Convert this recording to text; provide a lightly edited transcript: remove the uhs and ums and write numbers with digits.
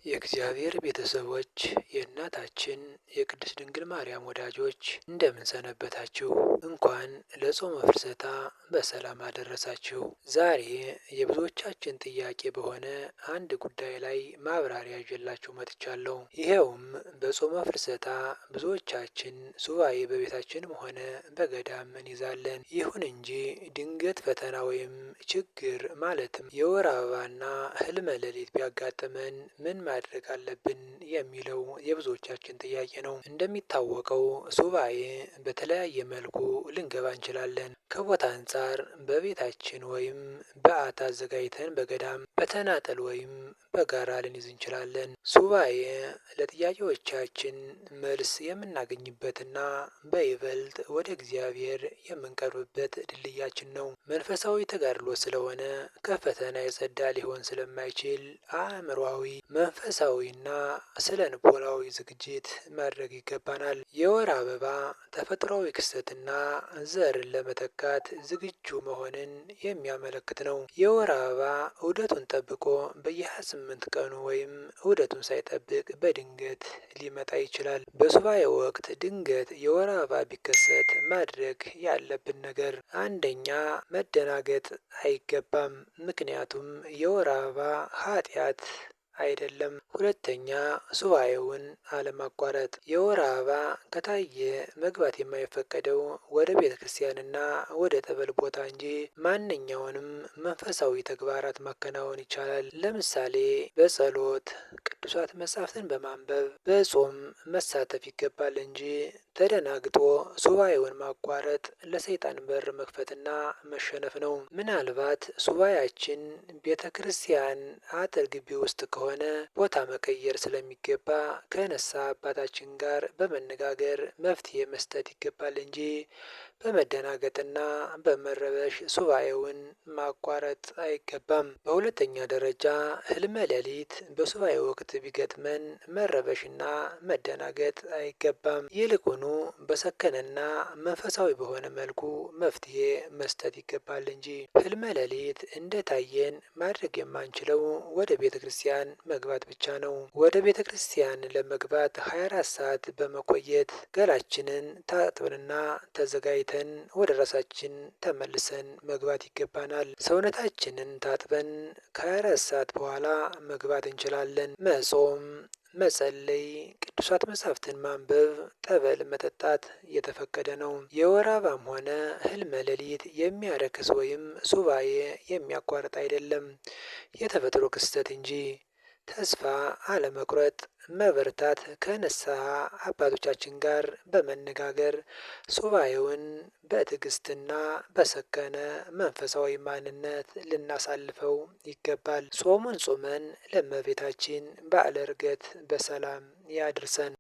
የእግዚአብሔር ቤተሰቦች የእናታችን የቅድስት ድንግል ማርያም ወዳጆች እንደምን ሰነበታችሁ? እንኳን ለጾመ ፍልሰታ በሰላም አደረሳችሁ። ዛሬ የብዙዎቻችን ጥያቄ በሆነ አንድ ጉዳይ ላይ ማብራሪያ ይዤላችሁ መጥቻለሁ። ይኸውም በጾመ ፍልሰታ ብዙዎቻችን ሱባኤ በቤታችንም ሆነ በገዳም እንይዛለን። ይሁን እንጂ ድንገት ፈተና ወይም ችግር ማለትም የወር አበባና ህልመ ሌሊት ቢያጋጥመን ምን ማድረግ አለብን የሚለው የብዙዎቻችን ጥያቄ ነው። እንደሚታወቀው ሱባኤ በተለያየ መልኩ ልንገባ እንችላለን። ከቦታ አንፃር በቤታችን ወይም በዓት አዘጋጅተን በገዳም በተናጠል ወይም በጋራ ልንይዝ እንችላለን። ሱባኤ ለጥያቄዎቻችን መልስ የምናገኝበትና በይበልጥ ወደ እግዚአብሔር የምንቀርብበት ድልድያችን ነው። መንፈሳዊ ተጋድሎ ስለሆነ ከፈተና የጸዳ ሊሆን ስለማይችል አእምሯዊ፣ መንፈሳዊና ስነ ልቦናዊ ዝግጅት ማድረግ ይገባናል። የወር አበባ ተፈጥሯዊ ክስተትና ዘርን ለመተካት ዝግጁ መሆንን የሚያመለክት ነው። የወር አበባ ዑደቱን ጠብቆ በየ28 ቀኑ ወይም ዑደቱን ሳይጠብቅ በድንገት ሊመጣ ይችላል። በሱባኤ ወቅት ድንገት የወር አበባ ቢከሰት ማድረግ ያለብን ነገር፣ አንደኛ መደናገጥ አይገባም። ምክንያቱም የወር አበባ ኃጢአት አይደለም። ሁለተኛ ሱባኤውን አለማቋረጥ። የወር አበባ ከታየ መግባት የማይፈቀደው ወደ ቤተ ክርስቲያንና ወደ ጠበል ቦታ እንጂ ማንኛውንም መንፈሳዊ ተግባራት ማከናወን ይቻላል። ለምሳሌ በጸሎት ቅዱሳት መጻሕፍትን በማንበብ በጾም መሳተፍ ይገባል እንጂ ተደናግጦ ሱባኤውን ማቋረጥ ለሰይጣን በር መክፈትና መሸነፍ ነው። ምናልባት ሱባኤያችን ቤተ ክርስቲያን አጥር ግቢ ውስጥ ከሆነ ቦታ መቀየር ስለሚገባ ከንስሐ አባታችን ጋር በመነጋገር መፍትሄ መስጠት ይገባል እንጂ በመደናገጥና በመረበሽ ሱባኤውን ማቋረጥ አይገባም። በሁለተኛ ደረጃ ህልመ ሌሊት በሱባኤ ወቅት ቢገጥመን መረበሽና መደናገጥ አይገባም። ይልቁኑ በሰከነና መንፈሳዊ በሆነ መልኩ መፍትሄ መስጠት ይገባል እንጂ ህልመ ሌሊት እንደታየን ማድረግ የማንችለው ወደ ቤተ ክርስቲያን መግባት ብቻ ነው። ወደ ቤተ ክርስቲያን ለመግባት 24 ሰዓት በመቆየት ገላችንን ታጥበንና ተዘጋጅተን ወደ ራሳችን ተመልሰን መግባት ይገባናል። ሰውነታችንን ታጥበን ከ24 ሰዓት በኋላ መግባት እንችላለን። መጾም፣ መጸለይ፣ ቅዱሳት መጻሕፍትን ማንበብ፣ ጠበል መጠጣት የተፈቀደ ነው። የወር አበባም ሆነ ህልመ ሌሊት የሚያረክስ ወይም ሱባኤ የሚያቋርጥ አይደለም፣ የተፈጥሮ ክስተት እንጂ። ተስፋ አለመቁረጥ፣ መበርታት፣ ከንስሐ አባቶቻችን ጋር በመነጋገር ሱባኤውን በትዕግስትና በሰከነ መንፈሳዊ ማንነት ልናሳልፈው ይገባል። ጾሙን ጾመን ለእመቤታችን በዓለ ዕርገት በሰላም ያድርሰን።